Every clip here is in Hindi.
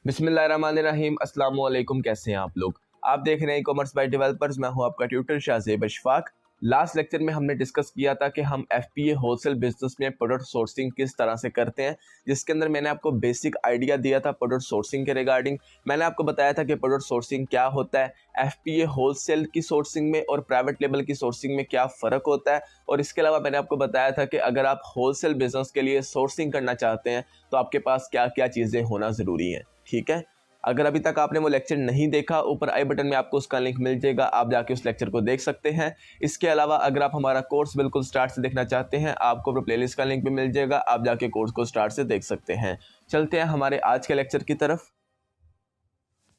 बिस्मिल्लाहिर्रहमानिर्रहीम। अस्सलाम वालेकुम। कैसे हैं आप लोग? आप देख रहे हैं कॉमर्स बाय डेवलपर्स। मैं हूं आपका tutor Shahzeb Ashfaq. Last lecture में हमने डिस्कस किया था कि हम एफपीए होलसेल बिजनेस में प्रोडक्ट सोर्सिंग किस तरह से करते हैं, जिसके अंदर मैंने आपको बेसिक आइडिया दिया था प्रोडक्ट सोर्सिंग के रिगार्डिंग। मैंने आपको बताया था कि प्रोडक्ट सोर्सिंग क्या होता है, एफपीए होलसेल की सोर्सिंग में और प्राइवेट लेबल की सोर्सिंग में क्या फ़र्क होता है, और इसके अलावा मैंने आपको बताया था कि अगर आप होलसेल बिजनेस के लिए सोर्सिंग करना चाहते हैं तो आपके पास क्या क्या चीज़ें होना ज़रूरी हैं। ठीक है, अगर अभी तक आपने वो लेक्चर नहीं देखा, ऊपर आई बटन में आपको उसका लिंक मिल जाएगा, आप जाके उस लेक्चर को देख सकते हैं। इसके अलावा अगर आप हमारा कोर्स बिल्कुल स्टार्ट से देखना चाहते हैं, आपको प्लेलिस्ट का लिंक भी मिल जाएगा, आप जाके कोर्स को स्टार्ट से देख सकते हैं। चलते हैं हमारे आज के लेक्चर की तरफ।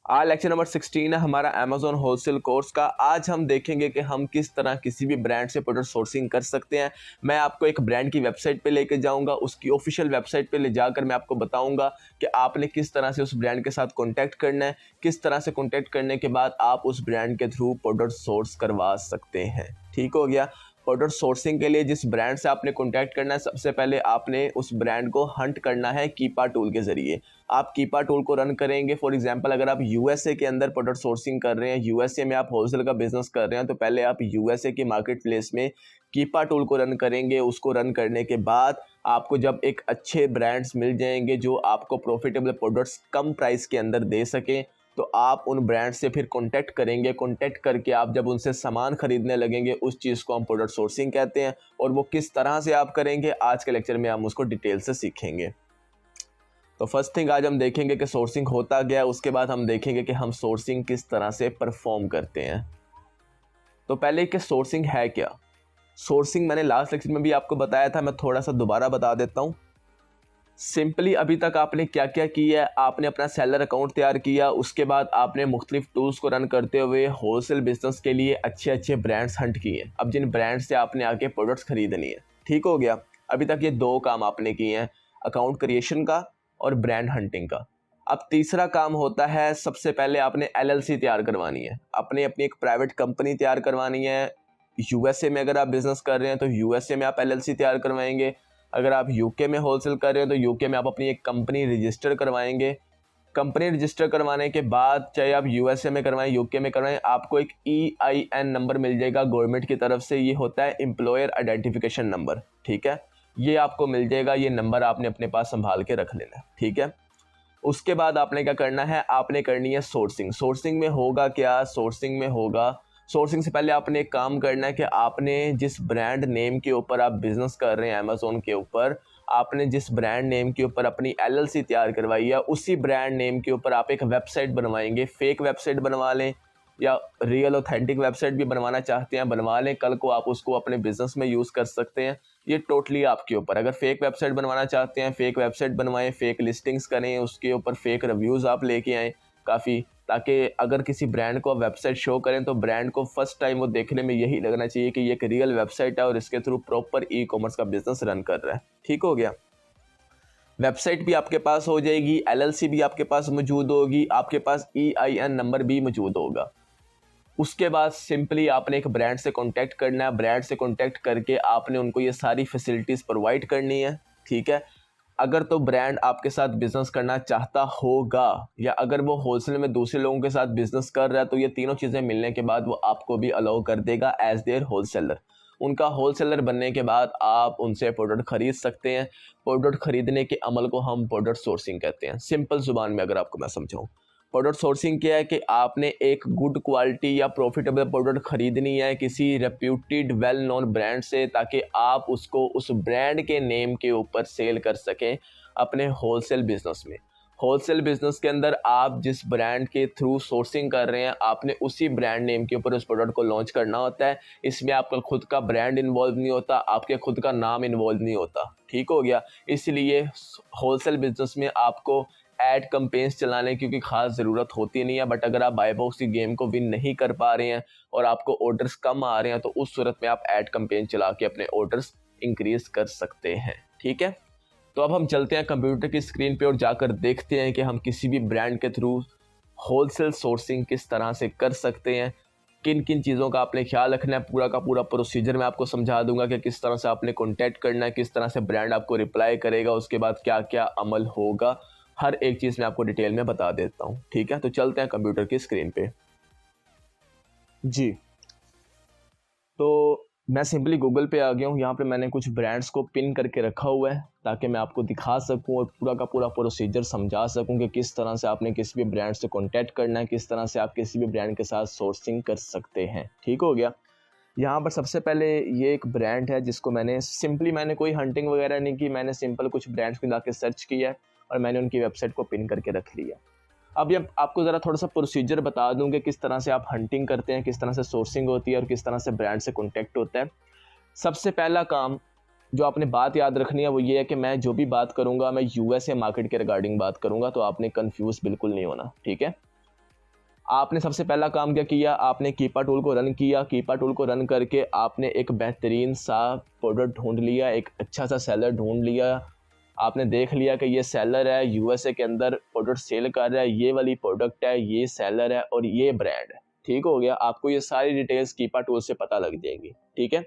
आज लेक्चर नंबर 16 है हमारा अमेजोन होलसेल कोर्स का। आज हम देखेंगे कि हम किस तरह किसी भी ब्रांड से प्रोडक्ट सोर्सिंग कर सकते हैं। मैं आपको एक ब्रांड की वेबसाइट पे लेके जाऊंगा, उसकी ऑफिशियल वेबसाइट पे ले जाकर मैं आपको बताऊंगा कि आपने किस तरह से उस ब्रांड के साथ कॉन्टैक्ट करना है, किस तरह से कॉन्टैक्ट करने के बाद आप उस ब्रांड के थ्रू प्रोडक्ट सोर्स करवा सकते हैं। ठीक हो गया। प्रोडक्ट सोर्सिंग के लिए जिस ब्रांड से आपने कॉन्टैक्ट करना है, सबसे पहले आपने उस ब्रांड को हंट करना है कीपा टूल के ज़रिए। आप कीपा टूल को रन करेंगे। फॉर एग्जांपल अगर आप यूएसए के अंदर प्रोडक्ट सोर्सिंग कर रहे हैं, यूएसए में आप होलसेल का बिजनेस कर रहे हैं, तो पहले आप यूएसए की मार्केट प्लेस में कीपा टूल को रन करेंगे। उसको रन करने के बाद आपको जब एक अच्छे ब्रांड्स मिल जाएंगे जो आपको प्रॉफिटेबल प्रोडक्ट्स कम प्राइस के अंदर दे सकें, तो आप उन ब्रांड से फिर कॉन्टैक्ट करेंगे। कॉन्टैक्ट करके आप जब उनसे सामान खरीदने लगेंगे, उस चीज़ को हम प्रोडक्ट सोर्सिंग कहते हैं। और वो किस तरह से आप करेंगे, आज के लेक्चर में हम उसको डिटेल से सीखेंगे। तो फर्स्ट थिंग आज हम देखेंगे कि सोर्सिंग होता क्या है, उसके बाद हम देखेंगे कि हम सोर्सिंग किस तरह से परफॉर्म करते हैं। तो पहले कि सोर्सिंग है क्या। सोर्सिंग मैंने लास्ट लेक्चर में भी आपको बताया था, मैं थोड़ा सा दोबारा बता देता हूँ। सिंपली अभी तक आपने क्या क्या किया है, आपने अपना सेलर अकाउंट तैयार किया, उसके बाद आपने मुख्तलिफ टूल्स को रन करते हुए होलसेल बिजनेस के लिए अच्छे अच्छे ब्रांड्स हंट किए। अब जिन ब्रांड से आपने आके प्रोडक्ट्स खरीदनी है, ठीक हो गया। अभी तक ये दो काम आपने किए हैं, अकाउंट क्रिएशन का और ब्रांड हंटिंग का। अब तीसरा काम होता है, सबसे पहले आपने एलएलसी तैयार करवानी है, अपनी एक प्राइवेट कंपनी तैयार करवानी है। यूएसए में अगर आप बिजनेस कर रहे हैं तो यूएसए में आप एलएलसी तैयार करवाएंगे। अगर आप यूके में होलसेल कर रहे हैं तो यूके में आप अपनी एक कंपनी रजिस्टर करवाएंगे। कंपनी रजिस्टर करवाने के बाद चाहे आप यूएसए में करवाएं, यूके में करवाएं, आपको एक EIN नंबर मिल जाएगा गवर्नमेंट की तरफ से। ये होता है एम्प्लॉयर आइडेंटिफिकेशन नंबर। ठीक है, ये आपको मिल जाएगा। ये नंबर आपने अपने पास संभाल के रख लेना है। ठीक है, उसके बाद आपने क्या करना है, आपने करनी है सोर्सिंग। सोर्सिंग में होगा क्या, सोर्सिंग से पहले आपने एक काम करना है कि आपने जिस ब्रांड नेम के ऊपर आप बिजनेस कर रहे हैं अमेजोन के ऊपर, आपने जिस ब्रांड नेम के ऊपर अपनी LLC तैयार करवाई है, उसी ब्रांड नेम के ऊपर आप एक वेबसाइट बनवाएंगे। फेक वेबसाइट बनवा लें या रियल ऑथेंटिक वेबसाइट भी बनवाना चाहते हैं बनवा लें, कल को आप उसको अपने बिजनेस में यूज़ कर सकते हैं। ये टोटली आपके ऊपर। अगर फेक वेबसाइट बनवाना चाहते हैं, फेक वेबसाइट बनवाएं, फेक लिस्टिंग्स करें, उसके ऊपर फेक रिव्यूज़ आप लेके आएँ काफ़ी, ताकि अगर किसी ब्रांड को वेबसाइट शो करें तो ब्रांड को फर्स्ट टाइम वो देखने में यही लगना चाहिए कि ये एक रियल वेबसाइट है और इसके थ्रू प्रॉपर ई-कॉमर्स का बिजनेस रन कर रहा है। ठीक हो गया, वेबसाइट भी आपके पास हो जाएगी, LLC भी आपके पास मौजूद होगी, आपके पास EIN नंबर भी मौजूद होगा। उसके बाद सिंपली आपने एक ब्रांड से कॉन्टैक्ट करना है। ब्रांड से कॉन्टैक्ट करके आपने उनको ये सारी फैसिलिटीज़ प्रोवाइड करनी है। ठीक है, अगर तो ब्रांड आपके साथ बिजनेस करना चाहता होगा या अगर वो होलसेल में दूसरे लोगों के साथ बिजनेस कर रहा है, तो ये तीनों चीज़ें मिलने के बाद वो आपको भी अलाउ कर देगा एज देयर होलसेलर। उनका होलसेलर बनने के बाद आप उनसे प्रोडक्ट खरीद सकते हैं। प्रोडक्ट खरीदने के अमल को हम प्रोडक्ट सोर्सिंग कहते हैं। सिंपल जुबान में अगर आपको मैं समझाऊँ, प्रोडक्ट सोर्सिंग क्या है कि आपने एक गुड क्वालिटी या प्रॉफिटेबल प्रोडक्ट खरीदनी है किसी रेप्यूटेड वेल नोन ब्रांड से, ताकि आप उसको उस ब्रांड के नेम के ऊपर सेल कर सकें अपने होलसेल बिजनेस में। होलसेल बिजनेस के अंदर आप जिस ब्रांड के थ्रू सोर्सिंग कर रहे हैं, आपने उसी ब्रांड नेम के ऊपर उस प्रोडक्ट को लॉन्च करना होता है। इसमें आपका खुद का ब्रांड इन्वॉल्व नहीं होता, आपके खुद का नाम इन्वॉल्व नहीं होता। ठीक हो गया, इसलिए होलसेल बिजनेस में आपको एड कैंपेन्स चलाने की खास ज़रूरत होती नहीं है। बट अगर आप बाय बॉक्स की गेम को विन नहीं कर पा रहे हैं और आपको ऑर्डर्स कम आ रहे हैं, तो उस सूरत में आप एड कैंपेन चला के अपने ऑर्डर्स इंक्रीज कर सकते हैं। ठीक है, तो अब हम चलते हैं कंप्यूटर की स्क्रीन पे और जाकर देखते हैं कि हम किसी भी ब्रांड के थ्रू होलसेल सोर्सिंग किस तरह से कर सकते हैं, किन किन चीज़ों का आपने ख्याल रखना है। पूरा का पूरा प्रोसीजर मैं आपको समझा दूंगा कि किस तरह से आपने कॉन्टैक्ट करना है, किस तरह से ब्रांड आपको रिप्लाई करेगा, उसके बाद क्या क्या अमल होगा, हर एक चीज़ मैं आपको डिटेल में बता देता हूँ। ठीक है, तो चलते हैं कंप्यूटर की स्क्रीन पे। जी, तो मैं सिंपली गूगल पे आ गया हूँ। यहाँ पे मैंने कुछ ब्रांड्स को पिन करके रखा हुआ है ताकि मैं आपको दिखा सकूँ और पूरा का पूरा प्रोसीजर समझा सकूँ कि किस तरह से आपने किसी भी ब्रांड से कॉन्टैक्ट करना है, किस तरह से आप किसी भी ब्रांड के साथ सोर्सिंग कर सकते हैं। ठीक हो गया। यहाँ पर सबसे पहले ये एक ब्रांड है जिसको मैंने कोई हंटिंग वगैरह नहीं की, मैंने सिंपल कुछ ब्रांड्स को जाके सर्च किया है और मैंने उनकी वेबसाइट को पिन करके रख लिया। अब ये आपको ज़रा थोड़ा सा प्रोसीजर बता दूं कि किस तरह से आप हंटिंग करते हैं, किस तरह से सोर्सिंग होती है और किस तरह से ब्रांड से कॉन्टैक्ट होता है। सबसे पहला काम जो आपने बात याद रखनी है वो ये है कि मैं जो भी बात करूंगा मैं यूएसए मार्केट के रिगार्डिंग बात करूंगा, तो आपने कंफ्यूज बिल्कुल नहीं होना। ठीक है, आपने सबसे पहला काम क्या किया, आपने कीपा टूल को रन किया। कीपा टूल को रन करके आपने एक बेहतरीन सा प्रोडक्ट ढूंढ लिया, एक अच्छा सा सेलर ढूंढ लिया। आपने देख लिया कि ये सेलर है, यूएसए के अंदर प्रोडक्ट सेल कर रहा है, ये वाली प्रोडक्ट है, ये सेलर है और ये ब्रांड है। ठीक हो गया, आपको ये सारी डिटेल्स कीपा टूल से पता लग जाएंगी। ठीक है,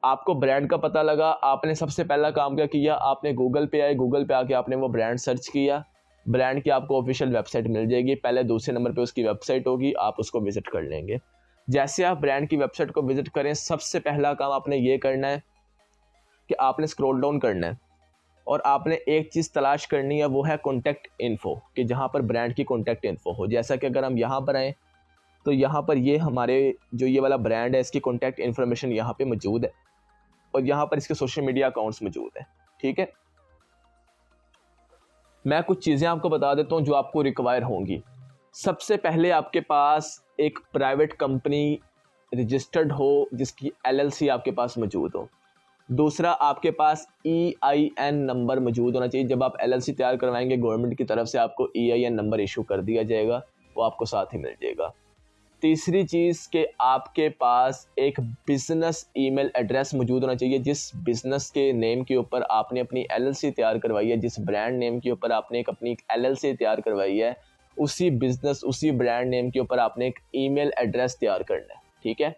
आपको ब्रांड का पता लगा, आपने सबसे पहला काम क्या किया, आपने गूगल पे आए, गूगल पे आके आपने वो ब्रांड सर्च किया। ब्रांड की आपको ऑफिशियल वेबसाइट मिल जाएगी, पहले दूसरे नंबर पे उसकी वेबसाइट होगी, आप उसको विजिट कर लेंगे। जैसे आप ब्रांड की वेबसाइट को विजिट करें, सबसे पहला काम आपने ये करना है कि आपने स्क्रॉल डाउन करना है और आपने एक चीज़ तलाश करनी है, वो है कॉन्टैक्ट इन्फो, कि जहाँ पर ब्रांड की कॉन्टैक्ट इन्फो हो। जैसा कि अगर हम यहाँ पर आएँ तो यहाँ पर ये हमारे जो ये वाला ब्रांड है इसकी कॉन्टैक्ट इन्फॉर्मेशन यहाँ पे मौजूद है और यहाँ पर इसके सोशल मीडिया अकाउंट्स मौजूद है। ठीक है, मैं कुछ चीज़ें आपको बता देता हूँ जो आपको रिक्वायर होंगी। सबसे पहले आपके पास एक प्राइवेट कंपनी रजिस्टर्ड हो जिसकी एलएलसी आपके पास मौजूद हो। दूसरा, आपके पास EIN नंबर मौजूद होना चाहिए। जब आप एलएलसी तैयार करवाएंगे गवर्नमेंट की तरफ से आपको EIN नंबर इशू कर दिया जाएगा, वो आपको साथ ही मिल जाएगा। तीसरी चीज़ कि आपके पास एक बिजनेस ईमेल एड्रेस मौजूद होना चाहिए। जिस बिजनेस के नेम के ऊपर आपने अपनी एलएलसी तैयार करवाई है, जिस ब्रांड नेम के ऊपर आपने अपनी एलएलसी तैयार करवाई है, उसी बिजनेस उसी ब्रांड नेम के ऊपर आपने एक ईमेल एड्रेस तैयार करना है। ठीक है,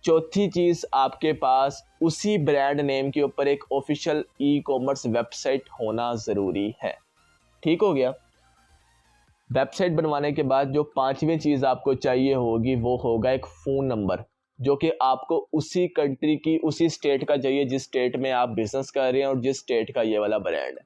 चौथी चीज़, आपके पास उसी ब्रांड नेम के ऊपर एक ऑफिशियल ई-कॉमर्स वेबसाइट होना ज़रूरी है। ठीक हो गया। वेबसाइट बनवाने के बाद जो पांचवी चीज़ आपको चाहिए होगी वो होगा एक फ़ोन नंबर, जो कि आपको उसी कंट्री की उसी स्टेट का चाहिए जिस स्टेट में आप बिजनेस कर रहे हैं और जिस स्टेट का ये वाला ब्रांड है।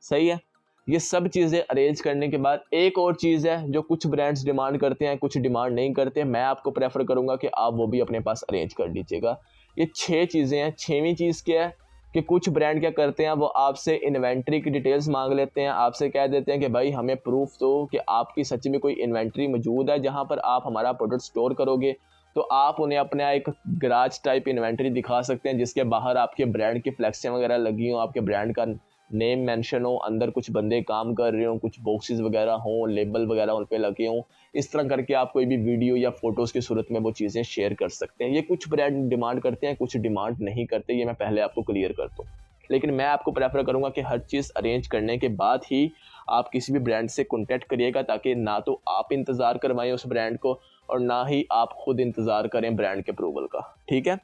सही है, ये सब चीज़ें अरेंज करने के बाद एक और चीज़ है जो कुछ ब्रांड्स डिमांड करते हैं, कुछ डिमांड नहीं करते। मैं आपको प्रेफर करूंगा कि आप वो भी अपने पास अरेंज कर लीजिएगा। ये 6 चीज़ें हैं। 6वीं चीज़ क्या है कि कुछ ब्रांड क्या करते हैं, वो आपसे इन्वेंट्री की डिटेल्स मांग लेते हैं, आपसे कह देते हैं कि भाई हमें प्रूफ दो कि आपकी सच में कोई इन्वेंट्री मौजूद है जहां पर आप हमारा प्रोडक्ट स्टोर करोगे। तो आप उन्हें अपना एक गराज टाइप इन्वेंट्री दिखा सकते हैं जिसके बाहर आपके ब्रांड की फ्लैक्सें वगैरह लगी हों, आपके ब्रांड का नेम मेंशन हो, अंदर कुछ बंदे काम कर रहे हो, कुछ बॉक्सेस वगैरह हों, लेबल वगैरह उन पे लगे हों। इस तरह करके आप कोई भी वीडियो या फोटोज़ की सूरत में वो चीज़ें शेयर कर सकते हैं। ये कुछ ब्रांड डिमांड करते हैं, कुछ डिमांड नहीं करते, ये मैं पहले आपको क्लियर कर दूँ। लेकिन मैं आपको प्रेफर करूंगा कि हर चीज़ अरेंज करने के बाद ही आप किसी भी ब्रांड से कॉन्टैक्ट करिएगा, ताकि ना तो आप इंतज़ार करवाएं उस ब्रांड को और ना ही आप खुद इंतज़ार करें ब्रांड के अप्रूवल का। ठीक है,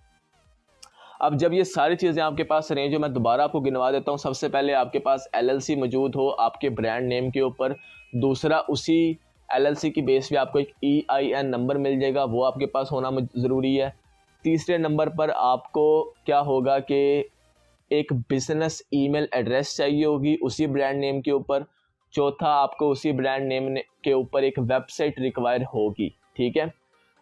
अब जब ये सारी चीज़ें आपके पास अरेंज हो, मैं दोबारा आपको गिनवा देता हूँ। सबसे पहले आपके पास एलएलसी मौजूद हो आपके ब्रांड नेम के ऊपर। दूसरा, उसी एलएलसी की बेस पे आपको एक EIN नंबर मिल जाएगा, वो आपके पास होना ज़रूरी है। तीसरे नंबर पर आपको क्या होगा कि एक बिजनेस ईमेल एड्रेस चाहिए होगी उसी ब्रांड नेम के ऊपर। चौथा, आपको उसी ब्रांड नेम के ऊपर एक वेबसाइट रिक्वायर होगी। ठीक है,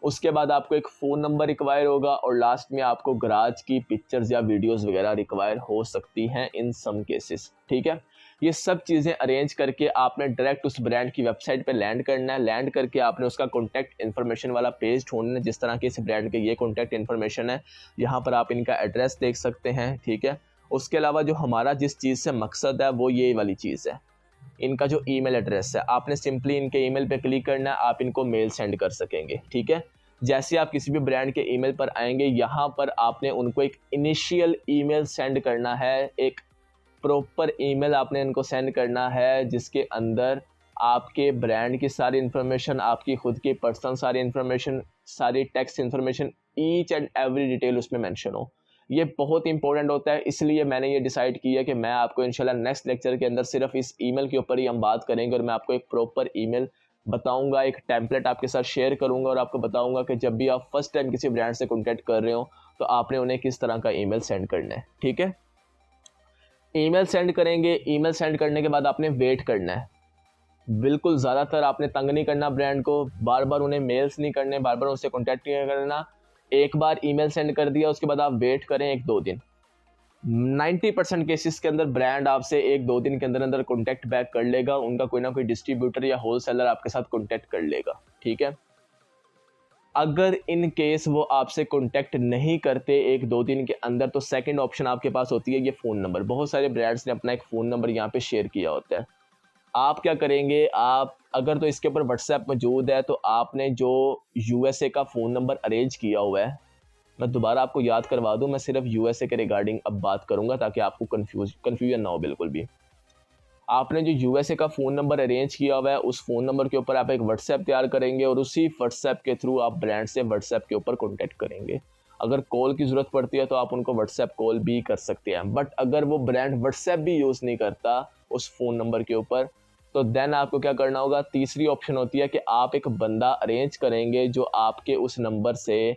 उसके बाद आपको एक फ़ोन नंबर रिक्वायर होगा और लास्ट में आपको गराज की पिक्चर्स या वीडियोस वगैरह रिक्वायर हो सकती हैं इन सम केसेस। ठीक है, ये सब चीज़ें अरेंज करके आपने डायरेक्ट उस ब्रांड की वेबसाइट पे लैंड करना है। लैंड करके आपने उसका कॉन्टैक्ट इन्फॉर्मेशन वाला पेज ढूंढना है, जिस तरह के इस ब्रांड के ये कॉन्टैक्ट इन्फॉर्मेशन है, यहाँ पर आप इनका एड्रेस देख सकते हैं। ठीक है, उसके अलावा जो हमारा जिस चीज़ से मकसद है वो ये वाली चीज़ है, इनका जो ईमेल एड्रेस है। आपने सिंपली इनके ईमेल पे क्लिक करना है, आप इनको मेल सेंड कर सकेंगे। ठीक है, जैसे आप किसी भी ब्रांड के ईमेल पर आएंगे, यहाँ पर आपने उनको एक इनिशियल ईमेल सेंड करना है, एक प्रॉपर ईमेल आपने इनको सेंड करना है जिसके अंदर आपके ब्रांड की सारी इन्फॉर्मेशन, आपकी खुद की पर्सनल सारी इन्फॉर्मेशन, सारी text information, each and every detail उसमें मेंशन हो। ये बहुत इंपॉर्टेंट होता है, इसलिए मैंने ये डिसाइड किया कि मैं आपको इंशाल्लाह नेक्स्ट लेक्चर के अंदर सिर्फ इस ईमेल के ऊपर ही हम बात करेंगे और मैं आपको एक प्रॉपर ईमेल बताऊंगा, एक टेम्पलेट आपके साथ शेयर करूंगा और आपको बताऊंगा कि जब भी आप फर्स्ट टाइम किसी ब्रांड से कॉन्टैक्ट कर रहे हो तो आपने उन्हें किस तरह का ईमेल सेंड करना है। ठीक है, ईमेल सेंड करेंगे, ईमेल सेंड करने के बाद आपने वेट करना है, बिल्कुल ज़्यादातर आपने तंग नहीं करना ब्रांड को, बार बार उन्हें मेल्स नहीं करने, बार बार उनसे कॉन्टैक्ट नहीं करना। एक बार ईमेल सेंड कर दिया उसके बाद आप वेट करें 1-2 दिन। 90% केसेस के अंदर ब्रांड आपसे 1-2 दिन के अंदर अंदर कॉन्टैक्ट बैक कर लेगा, उनका कोई ना कोई डिस्ट्रीब्यूटर या होलसेलर आपके साथ कॉन्टैक्ट कर लेगा। ठीक है, अगर इन केस वो आपसे कॉन्टैक्ट नहीं करते 1-2 दिन के अंदर तो सेकंड ऑप्शन आपके पास होती है ये फ़ोन नंबर। बहुत सारे ब्रांड्स ने अपना एक फ़ोन नंबर यहाँ पे शेयर किया होता है। आप क्या करेंगे, आप अगर तो इसके ऊपर व्हाट्सएप मौजूद है तो आपने जो यूएसए का फ़ोन नंबर अरेंज किया हुआ है, मैं दोबारा आपको याद करवा दूं, मैं सिर्फ यूएसए के रिगार्डिंग अब बात करूंगा ताकि आपको कन्फ्यूजन ना हो बिल्कुल भी। आपने जो यूएसए का फ़ोन नंबर अरेंज किया हुआ है उस फ़ोन नंबर के ऊपर आप एक व्हाट्सएप तैयार करेंगे और उसी व्हाट्सएप के थ्रू आप ब्रांड से व्हाट्सएप के ऊपर कॉन्टैक्ट करेंगे। अगर कॉल की ज़रूरत पड़ती है तो आप उनको व्हाट्सएप कॉल भी कर सकते हैं, बट अगर वो ब्रांड व्हाट्सएप भी यूज़ नहीं करता उस फ़ोन नंबर के ऊपर तो देन आपको क्या करना होगा, तीसरी ऑप्शन होती है कि आप एक बंदा अरेंज करेंगे जो आपके उस नंबर से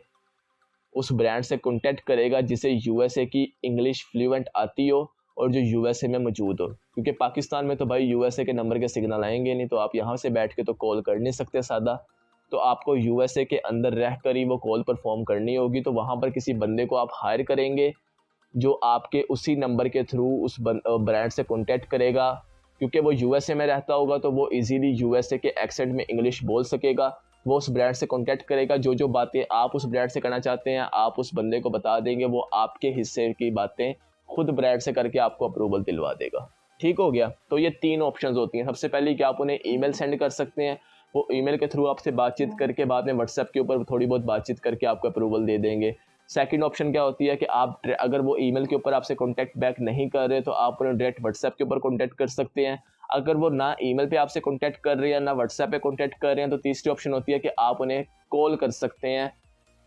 उस ब्रांड से कॉन्टैक्ट करेगा जिसे यूएसए की इंग्लिश फ्लुएंट आती हो और जो यूएसए में मौजूद हो, क्योंकि पाकिस्तान में तो भाई यूएसए के नंबर के सिग्नल आएंगे नहीं, तो आप यहाँ से बैठ के तो कॉल कर नहीं सकते सादा, तो आपको यूएसए के अंदर रह कर ही वो कॉल परफॉर्म करनी होगी। तो वहाँ पर किसी बंदे को आप हायर करेंगे जो आपके उसी नंबर के थ्रू उस ब्रांड से कॉन्टैक्ट करेगा, क्योंकि वो यूएसए में रहता होगा तो वो इजीली यूएसए के एक्सेंट में इंग्लिश बोल सकेगा। वो उस ब्रांड से कॉन्टैक्ट करेगा, जो बातें आप उस ब्रांड से करना चाहते हैं आप उस बंदे को बता देंगे, वो आपके हिस्से की बातें खुद ब्रांड से करके आपको अप्रूवल दिलवा देगा। ठीक हो गया, तो ये 3 ऑप्शंस होती हैं। सबसे पहले कि आप उन्हें ईमेल सेंड कर सकते हैं, वो ईमेल के थ्रू आपसे बातचीत करके बाद में व्हाट्सएप के ऊपर थोड़ी बहुत बातचीत करके आपको अप्रूवल दे देंगे। सेकंड ऑप्शन क्या होती है कि आप अगर वो ईमेल के ऊपर आपसे कॉन्टैक्ट बैक नहीं कर रहे तो आप उन्हें डायरेक्ट व्हाट्सएप के ऊपर कॉन्टैक्ट कर सकते हैं। अगर वो ना ईमेल पे आपसे कॉन्टैक्ट कर रहे हैं ना व्हाट्सएप पे कॉन्टैक्ट कर रहे हैं तो तीसरी ऑप्शन होती है कि आप उन्हें कॉल कर सकते हैं,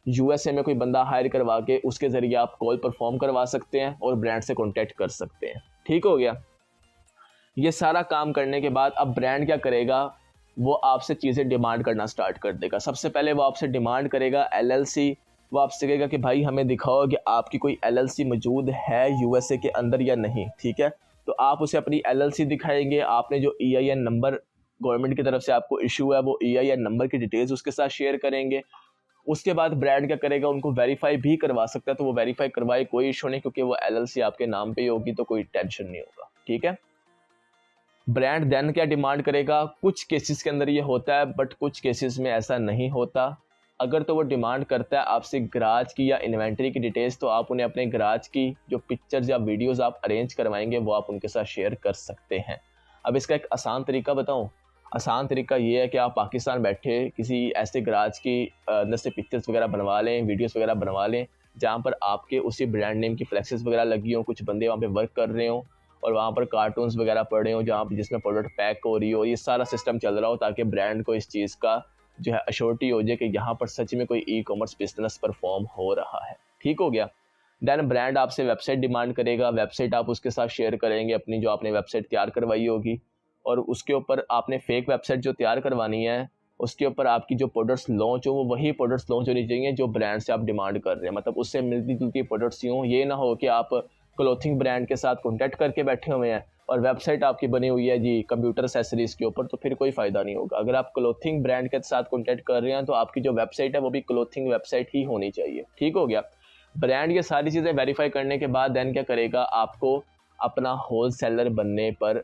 यूएसए में कोई बंदा हायर करवा के उसके ज़रिए आप कॉल परफॉर्म करवा सकते हैं और ब्रांड से कॉन्टैक्ट कर सकते हैं। ठीक हो गया, ये सारा काम करने के बाद अब ब्रांड क्या करेगा, वो आपसे चीज़ें डिमांड करना स्टार्ट कर देगा। सबसे पहले वो आपसे डिमांड करेगा एलएलसी, वो आपसे कहेगा कि भाई हमें दिखाओ कि आपकी कोई एलएलसी मौजूद है यूएसए के अंदर या नहीं। ठीक है, तो आप उसे अपनी एलएलसी दिखाएंगे, आपने जो ईआईएन नंबर गवर्नमेंट की तरफ से आपको इशू है वो ईआईएन नंबर की डिटेल्स उसके साथ शेयर करेंगे। उसके बाद ब्रांड क्या करेगा, उनको वेरीफाई भी करवा सकता है तो वो वेरीफाई करवाए, कोई इशू नहीं, क्योंकि वो एलएलसी आपके नाम पे ही होगी तो कोई टेंशन नहीं होगा। ठीक है, ब्रांड देन क्या डिमांड करेगा, कुछ केसेस के अंदर ये होता है बट कुछ केसेस में ऐसा नहीं होता। अगर तो वो डिमांड करता है आपसे गराज की या इन्वेंटरी की डिटेल्स तो आप उन्हें अपने गराज की जो पिक्चर्स या वीडियोस आप अरेंज करवाएंगे वो आप उनके साथ शेयर कर सकते हैं। अब इसका एक आसान तरीका बताऊं, आसान तरीका ये है कि आप पाकिस्तान बैठे किसी ऐसे गराज की अंदर से पिक्चर्स वगैरह बनवा लें, वीडियोस वगैरह बनवा लें जहाँ पर आपके उसी ब्रांड नेम की फ्लैक्सेस वगैरह लगी हों, कुछ बंदे वहाँ पे वर्क कर रहे हों और वहाँ पर कार्टून्स वगैरह पड़े हों जहाँ जिसमें प्रोडक्ट पैक हो रही हो, ये सारा सिस्टम चल रहा हो ताकि ब्रांड को इस चीज़ का जो है अश्योरिटी हो जाए कि यहाँ पर सच में कोई ई कॉमर्स बिजनेस परफॉर्म हो रहा है। ठीक हो गया, देन ब्रांड आपसे वेबसाइट डिमांड करेगा, वेबसाइट आप उसके साथ शेयर करेंगे अपनी जो आपने वेबसाइट तैयार करवाई होगी और उसके ऊपर आपने फेक वेबसाइट जो तैयार करवानी है उसके ऊपर आपकी जो प्रोडक्ट्स लॉन्च हो वो वही प्रोडक्ट्स लॉन्च होनी चाहिए जो ब्रांड से आप डिमांड कर रहे हैं, मतलब उससे मिलती जुलती प्रोडक्ट्स यूँ, ये ना हो कि आप क्लोथिंग ब्रांड के साथ कॉन्टैक्ट करके बैठे हुए हैं और वेबसाइट आपकी बनी हुई है जी कंप्यूटर एक्सेसरीज के ऊपर, तो फिर कोई फ़ायदा नहीं होगा। अगर आप क्लोथिंग ब्रांड के साथ कॉन्टैक्ट कर रहे हैं तो आपकी जो वेबसाइट है वो भी क्लोथिंग वेबसाइट ही होनी चाहिए। ठीक हो गया, ब्रांड ये सारी चीज़ें वेरीफाई करने के बाद देन क्या करेगा, आपको अपना होल सेलर बनने पर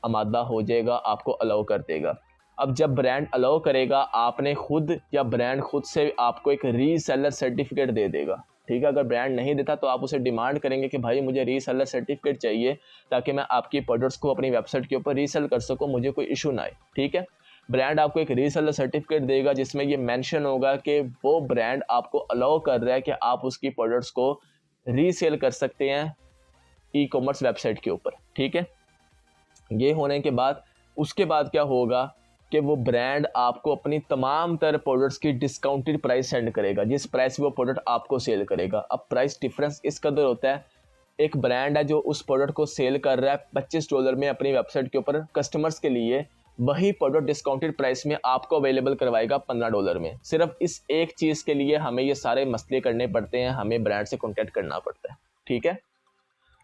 आमादा हो जाएगा, आपको अलाउ कर देगा। अब जब ब्रांड अलाउ करेगा आपने खुद या ब्रांड खुद से आपको एक रीसेलर सर्टिफिकेट दे देगा। ठीक है, अगर ब्रांड नहीं देता तो आप उसे डिमांड करेंगे कि भाई मुझे रीसेलर सर्टिफिकेट चाहिए ताकि मैं आपकी प्रोडक्ट्स को अपनी वेबसाइट के ऊपर रीसेल कर सकूं, मुझे कोई इशू ना आए। ठीक है, ब्रांड आपको एक रीसेलर सर्टिफिकेट देगा जिसमें ये मेंशन होगा कि वो ब्रांड आपको अलाउ कर रहा है कि आप उसकी प्रोडक्ट्स को रीसेल कर सकते हैं ई कॉमर्स वेबसाइट के ऊपर। ठीक है, ये होने के बाद उसके बाद क्या होगा, कि वो ब्रांड आपको अपनी तमाम तरह प्रोडक्ट्स की डिस्काउंटेड प्राइस सेंड करेगा, जिस प्राइस वो प्रोडक्ट आपको सेल करेगा। अब प्राइस डिफरेंस इस कदर होता है, एक ब्रांड है जो उस प्रोडक्ट को सेल कर रहा है $25 में अपनी वेबसाइट के ऊपर कस्टमर्स के लिए, वही प्रोडक्ट डिस्काउंटेड प्राइस में आपको अवेलेबल करवाएगा $15 में। सिर्फ इस एक चीज़ के लिए हमें ये सारे मसले करने पड़ते हैं, हमें ब्रांड से कॉन्टैक्ट करना पड़ता है, ठीक है।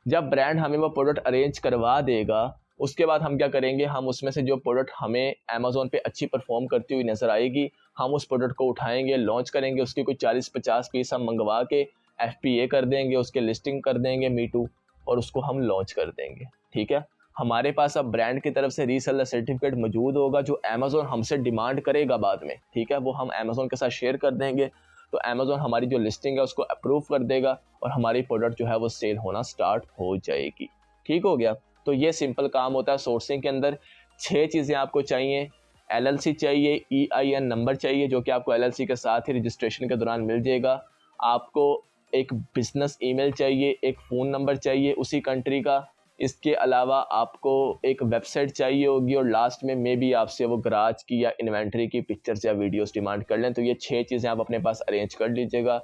जब ब्रांड हमें वो प्रोडक्ट अरेंज करवा देगा, उसके बाद हम क्या करेंगे, हम उसमें से जो प्रोडक्ट हमें अमेज़ॉन पे अच्छी परफॉर्म करती हुई नज़र आएगी, हम उस प्रोडक्ट को उठाएंगे, लॉन्च करेंगे, उसकी कोई 40-50 पीस हम मंगवा के FBA कर देंगे, उसके लिस्टिंग कर देंगे Me Too, और उसको हम लॉन्च कर देंगे, ठीक है। हमारे पास अब ब्रांड की तरफ से रीसेलर सर्टिफिकेट मौजूद होगा जो अमेज़ॉन हमसे डिमांड करेगा बाद में, ठीक है। वो हम अमेज़ॉन के साथ शेयर कर देंगे, तो अमेज़ॉन हमारी जो लिस्टिंग है उसको अप्रूव कर देगा और हमारी प्रोडक्ट जो है वो सेल होना स्टार्ट हो जाएगी, ठीक हो गया। तो ये सिंपल काम होता है सोर्सिंग के अंदर। 6 चीज़ें आपको चाहिए, LLC चाहिए, EIN नंबर चाहिए जो कि आपको LLC के साथ ही रजिस्ट्रेशन के दौरान मिल जाएगा, आपको एक बिजनेस ईमेल चाहिए, एक फ़ोन नंबर चाहिए उसी कंट्री का, इसके अलावा आपको एक वेबसाइट चाहिए होगी, और लास्ट में मे बी आपसे वो गराज की या इन्वेंट्री की पिक्चर्स या वीडियोस डिमांड कर लें। तो ये 6 चीज़ें आप अपने पास अरेंज कर लीजिएगा,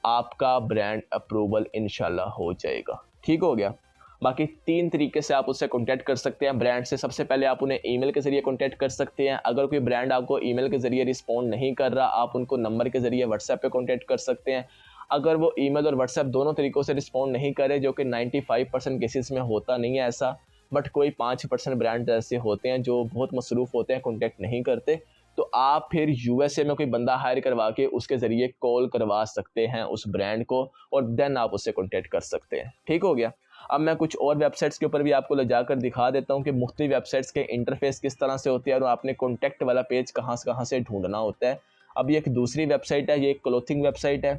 आपका ब्रांड अप्रूवल इंशाल्लाह हो जाएगा, ठीक हो गया। बाकी 3 तरीके से आप उससे कॉन्टैक्ट कर सकते हैं ब्रांड से। सबसे पहले आप उन्हें ईमेल के ज़रिए कॉन्टैक्ट कर सकते हैं, अगर कोई ब्रांड आपको ईमेल के ज़रिए रिस्पॉन्ड नहीं कर रहा, आप उनको नंबर के ज़रिए व्हाट्सएप पे कॉन्टैक्ट कर सकते हैं। अगर वो ईमेल और व्हाट्सएप दोनों तरीक़ों से रिस्पॉन्ड नहीं करे, जो कि 95% केसेस में होता नहीं है ऐसा, बट कोई 5% ब्रांड ऐसे होते हैं जो बहुत मसरूफ़ होते हैं, कॉन्टैक्ट नहीं करते, तो आप फिर USA में कोई बंदा हायर करवा के उसके ज़रिए कॉल करवा सकते हैं उस ब्रांड को, और देन आप उससे कॉन्टैक्ट कर सकते हैं, ठीक हो गया। अब मैं कुछ और वेबसाइट्स के ऊपर भी आपको ले जाकर दिखा देता हूँ कि मुख्तलिफ वेबसाइट्स के इंटरफेस किस तरह से होते हैं और आपने कॉन्टैक्ट वाला पेज कहाँ से ढूंढना होता है। अब ये एक दूसरी वेबसाइट है, ये एक क्लोथिंग वेबसाइट है।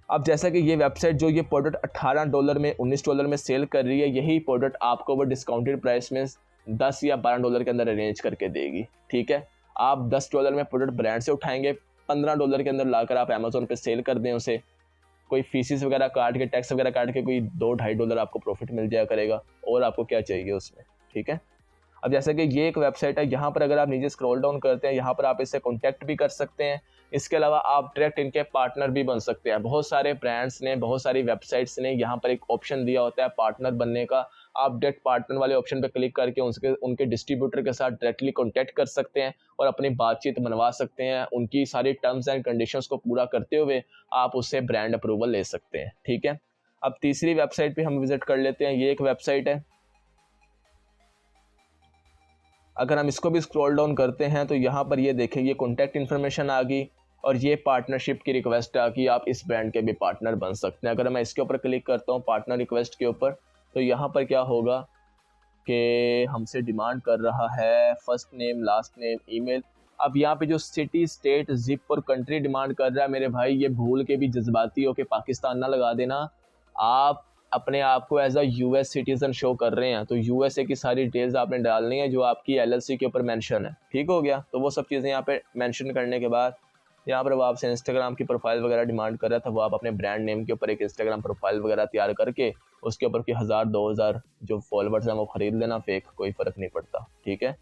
अब जैसा कि ये वेबसाइट जो ये प्रोडक्ट $18 में $19 में सेल कर रही है, यही प्रोडक्ट आपको वो डिस्काउंटेड प्राइस में $10 या $12 के अंदर अरेंज करके देगी, ठीक है। आप $10 में प्रोडक्ट ब्रांड से उठाएंगे, $15 के अंदर लाकर आप अमेज़ॉन पे सेल कर दें उसे, कोई फीसिस वगैरह काट के, टैक्स वगैरह काट के कोई $2-2.5 आपको प्रॉफिट मिल जाया करेगा, और आपको क्या चाहिए उसमें, ठीक है। अब जैसे कि ये एक वेबसाइट है, यहाँ पर अगर आप नीचे स्क्रॉल डाउन करते हैं, यहाँ पर आप इससे कॉन्टैक्ट भी कर सकते हैं। इसके अलावा आप डायरेक्ट इनके पार्टनर भी बन सकते हैं। बहुत सारे ब्रांड्स ने, बहुत सारी वेबसाइट्स ने यहाँ पर एक ऑप्शन दिया होता है पार्टनर बनने का। आप डायरेक्ट पार्टनर वाले ऑप्शन पर क्लिक करके उनके डिस्ट्रीब्यूटर के साथ डायरेक्टली कॉन्टैक्ट कर सकते हैं और अपनी बातचीत बनवा सकते हैं। उनकी सारी टर्म्स एंड कंडीशंस को पूरा करते हुए आप उससे ब्रांड अप्रूवल ले सकते हैं, ठीक है। अब तीसरी वेबसाइट पे हम विजिट कर लेते हैं। ये एक वेबसाइट है, अगर हम इसको भी स्क्रॉल डाउन करते हैं तो यहाँ पर ये देखें, ये कॉन्टैक्ट इन्फॉर्मेशन आ गई और ये पार्टनरशिप की रिक्वेस्ट आ गई, आप इस ब्रांड के भी पार्टनर बन सकते हैं। अगर मैं इसके ऊपर क्लिक करता हूँ पार्टनर रिक्वेस्ट के ऊपर, तो यहाँ पर क्या होगा कि हमसे डिमांड कर रहा है first name, last name, email. अब यहाँ पे जो सिटी, स्टेट, जिप और कंट्री डिमांड कर रहा है, मेरे भाई ये भूल के भी जज्बाती हो के पाकिस्तान ना लगा देना। आप अपने आप को as a US citizen show कर रहे हैं, तो USA की सारी डिटेल्स आपने डालनी है जो आपकी LLC के ऊपर मेंशन है, ठीक हो गया। तो वो सब चीज़ें यहाँ पे मेंशन करने के बाद यहाँ पर वो आपसे इंस्टाग्राम की प्रोफाइल वगैरह डिमांड कर रहा था, वो आप अपने ब्रांड नेम के ऊपर एक इंस्टाग्राम प्रोफाइल वगैरह तैयार करके उसके ऊपर की 1000-2000 जो फॉलोवर्स हैं वो ख़रीद लेना, फेक, कोई फ़र्क नहीं पड़ता, ठीक है।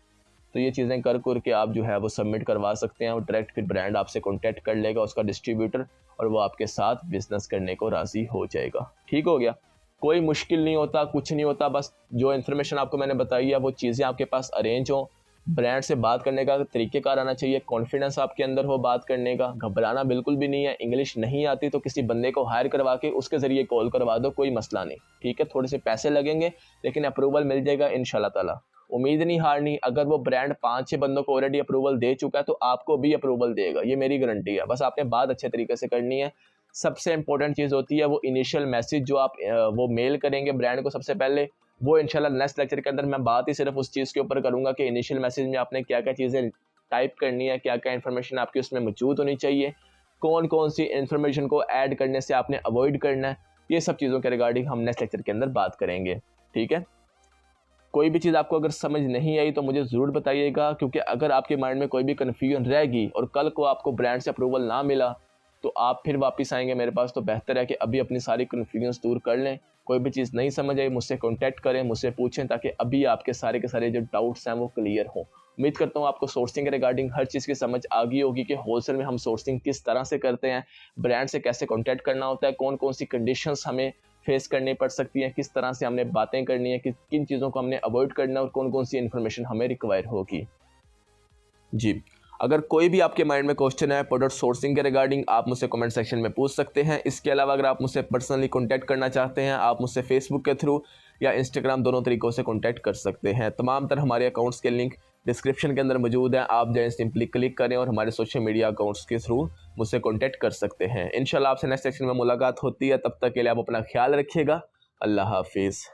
तो ये चीज़ें कर के आप जो है वो सबमिट करवा सकते हैं और डायरेक्ट फिर ब्रांड आपसे कॉन्टैक्ट कर लेगा, उसका डिस्ट्रीब्यूटर, और वो आपके साथ बिजनेस करने को राज़ी हो जाएगा, ठीक हो गया। कोई मुश्किल नहीं होता, कुछ नहीं होता, बस जो इन्फॉर्मेशन आपको मैंने बताई है वो चीज़ें आपके पास अरेंज हों, ब्रांड से बात करने का तरीक़ेकार आना चाहिए, कॉन्फिडेंस आपके अंदर हो बात करने का, घबराना बिल्कुल भी नहीं है। इंग्लिश नहीं आती तो किसी बंदे को हायर करवा के उसके ज़रिए कॉल करवा दो, कोई मसला नहीं, ठीक है। थोड़े से पैसे लगेंगे लेकिन अप्रूवल मिल जाएगा इंशाल्लाह ताला। उम्मीद नहीं हारनी, अगर वो ब्रांड 5-6 बंदों को ऑलरेडी अप्रूवल दे चुका है तो आपको भी अप्रूवल देगा, ये मेरी गारंटी है। बस आपने बात अच्छे तरीके से करनी है। सबसे इंपॉर्टेंट चीज़ होती है वो इनिशियल मैसेज जो आप वो मेल करेंगे ब्रांड को सबसे पहले, वो इंशाल्लाह नेक्स्ट लेक्चर के अंदर मैं बात ही सिर्फ उस चीज़ के ऊपर करूँगा कि इनिशियल मैसेज में आपने क्या क्या चीज़ें टाइप करनी है, क्या क्या इन्फॉर्मेशन आपकी उसमें मौजूद होनी चाहिए, कौन कौन सी इन्फॉर्मेशन को ऐड करने से आपने अवॉइड करना है, ये सब चीज़ों के रिगार्डिंग हम नेक्स्ट लेक्चर के अंदर बात करेंगे, ठीक है। कोई भी चीज़ आपको अगर समझ नहीं आई तो मुझे ज़रूर बताइएगा, क्योंकि अगर आपके माइंड में कोई भी कन्फ्यूजन रहेगी और कल को आपको ब्रांड से अप्रूवल ना मिला तो आप फिर वापस आएंगे मेरे पास, तो बेहतर है कि अभी अपनी सारी कन्फ्यूजन दूर कर लें। कोई भी चीज़ नहीं समझ आई मुझसे कॉन्टैक्ट करें, मुझसे पूछें, ताकि अभी आपके सारे के सारे जो डाउट्स हैं वो क्लियर हों। उम्मीद करता हूँ आपको सोर्सिंग के रिगार्डिंग हर चीज़ की समझ आ गई होगी कि होलसेल में हम सोर्सिंग किस तरह से करते हैं, ब्रांड से कैसे कॉन्टैक्ट करना होता है, कौन कौन सी कंडीशंस हमें फेस करनी पड़ सकती हैं, किस तरह से हमने बातें करनी है, किन चीज़ों को हमने अवॉइड करना है और कौन कौन सी इन्फॉर्मेशन हमें रिक्वायर होगी। जी, अगर कोई भी आपके माइंड में क्वेश्चन है प्रोडक्ट सोर्सिंग के रिगार्डिंग, आप मुझसे कमेंट सेक्शन में पूछ सकते हैं। इसके अलावा अगर आप मुझसे पर्सनली कॉन्टैक्ट करना चाहते हैं, आप मुझसे फेसबुक के थ्रू या इंस्टाग्राम दोनों तरीक़ों से कॉन्टैक्ट कर सकते हैं। तमाम तरह हमारे अकाउंट्स के लिंक डिस्क्रिप्शन के अंदर मौजूद है, आप जाएँ सिंपली क्लिक करें और हमारे सोशल मीडिया अकाउंट्स के थ्रू मुझसे कॉन्टैक्ट कर सकते हैं। इंशाल्लाह आपसे नेक्स्ट सेक्शन में मुलाकात होती है, तब तक के लिए आप अपना ख्याल रखिएगा। अल्लाह हाफिज़।